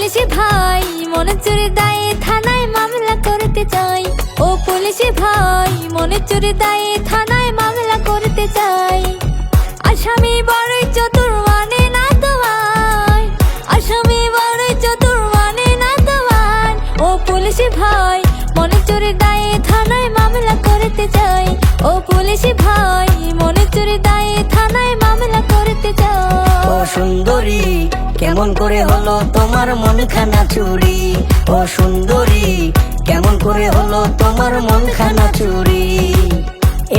পুলিশি ভাই মনে চুরি দায়ে থানায় মামলা করতে চাই। ও পুলিশি ভাই মনে চুরি দায়ে থানায় মামলা করতে চাই। আসামি বড়ই চতুর মানে না তোমায়, আসামি বড়ই চতুর মানে না তোমায়। ও পুলিশি ভাই মনে চুরি দায়ে থানায় মামলা করতে চাই। ও পুলিশি ভাই মনে চুরি দায়ে থানায় মামলা করতে চাই। ও সুন্দরী কেমন করে হলো তোমার মনখানা চুরি? ও সুন্দরী কেমন করে হলো তোমার মনখানা চুরি?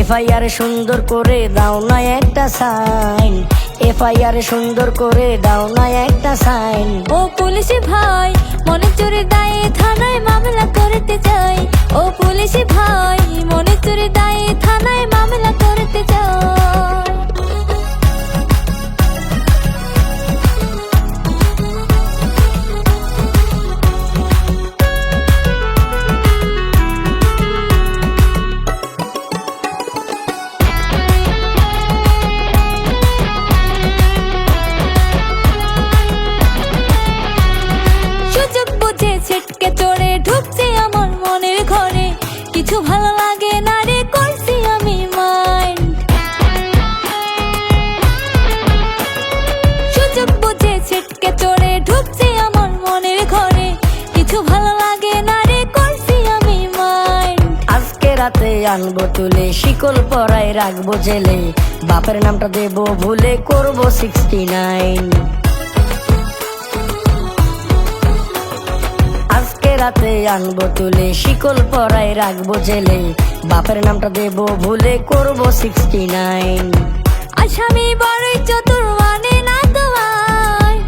এফআইআর সুন্দর করে দাও না একটা সাইন, এফআইআর সুন্দর করে দাও না একটা সাইন। ও পুলিশি ভাই মনে চুরি দায়ে থানায় মামলা করতে চাই। ও পুলিশি ভাই মনে চুরি দায়ে থানায় মামলা করতে চাই। সুযোগ বুঝে ছিটকে চড়ে ঢুকছি আমার মনের ঘরে, কিছু ভালো লাগে না রে করছি আমি মাইন্ড। সুযোগ বুঝে ছিটকে চড়ে ঢুকছি আমার মনের ঘরে, কিছু ভালো লাগে না রে করছি আমি মাইন্ড। আজকে রাতে আনবো তুলে শিকল পরায় রাখবো জেলে, বাপের নামটা দেবো ভুলে করবো 69। আজকে রাতে আনবো তুলে শিকল পরায় রাখবো জেলে, বাপের নামটা দেবো ভুলে করবো 69। আসামি বড়ই চতুর মানে না তোমায়,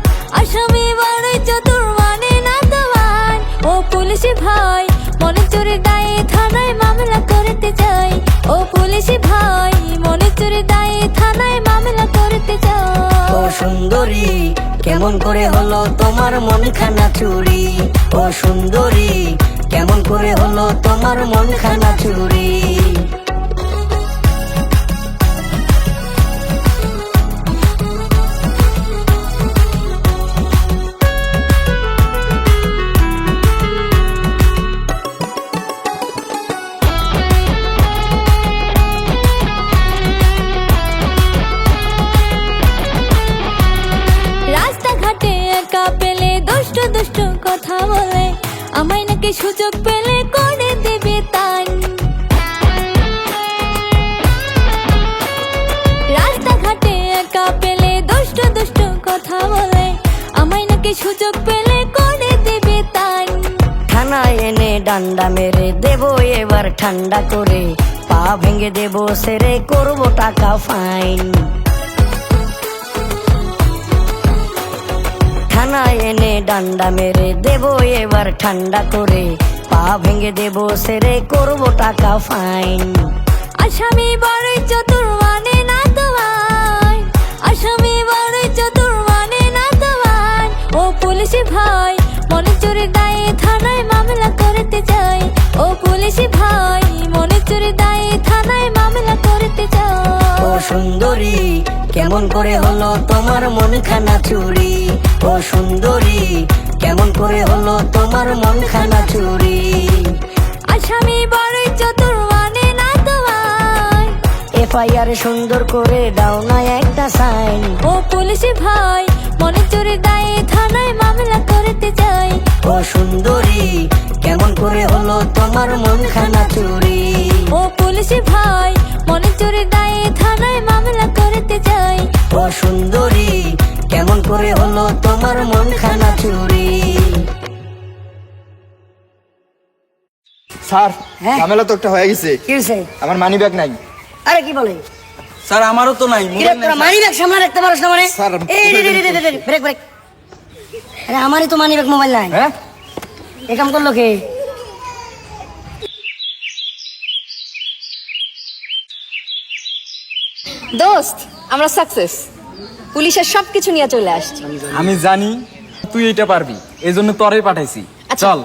আসামি বড়ই চতুর মানে না তোমায়। ও পুলিশি ভাই মনে চুরি দায়ে থানায় মামলা করতে চাই। ও পুলিশি ভাই মনে চুরি দায়ে থানায় মামলা করতে চাই। ও সুন্দরী কেমন করে হলো তোমার মনখানা চুরি? ও সুন্দরী কেমন করে হলো তোমার মনখানা চুরি? রাস্তাঘাটে একা পেলে দুষ্ট দুষ্ট কথা বলে, আমায় নাকি সুযোগ পেলে করে দেবে তান। রাস্তাঘাটে একা পেলে দুষ্ট দুষ্ট কথা বলে, আমায় নাকি সুযোগ পেলে করে দেবে তান। থানায় এনে ডান্ডা মেরে দেবো এবার ঠান্ডা করে, পা ভেঙে দেবো সেরে করবো টাকা ফাইন। থানায় এনে ডান্ডা মেরে দেবো এবার ঠান্ডা করে, পা ভেঙে দেবো সেরে করবো টাকা ফাইন। আসামি বড়ই চতুর মানে না তোমায়, আসামি বড়ই চতুর মানে না তোমায়। ও পুলিশি ভাই মনে চুরি দায়ে থানায় মামলা করতে চাই। ও পুলিশি ভাই মনে চুরি দায়ে থানায় মামলা করতে চাই। ও সুন্দরী কেমন করে হলো তোমার মনখানা চুরি? ও সুন্দরী কেমন করে হলো তোমার মনখানা চুরি? আসামি বড়ই চতুর মানে না তোমায়, এফআইআর সুন্দর করে দাও না একটা সাইন। ও পুলিশি ভাই মনে চুরি দায়ে থানায় মামলা করতে চাই। ও সুন্দরী কেমন করে হলো তোমার মনখানা চুরি? ও পুলিশি ভাই মনে চুরি দায়ে থানায় মামলা করতে চাই। ও সুন্দরী কেমন করে হলো তোমার মনখানা চুরি? স্যার হ্যাঁ? ঝামেলা তো একটা হয়ে গেছে। কি হয়েছে? আমার মানি ব্যাগ নাই। আরে কি বলে? স্যার আমারও তো নাই। কিরে তোরা মানি ব্যাগ সামনে রাখতে পারছ না মানে? স্যার, এই ব্রেক ব্রেক। আরে আমারই তো মানি ব্যাগ মোবাইল নাই। হ্যাঁ এ কাম করলো কে? দোস্ত আমরা সাকসেস, পুলিশের সবকিছু নিয়ে চলে আসছি। আমি জানি তুই এটা পারবি, এই জন্য তোরাই পাঠাইছি। আচ্ছা। চল।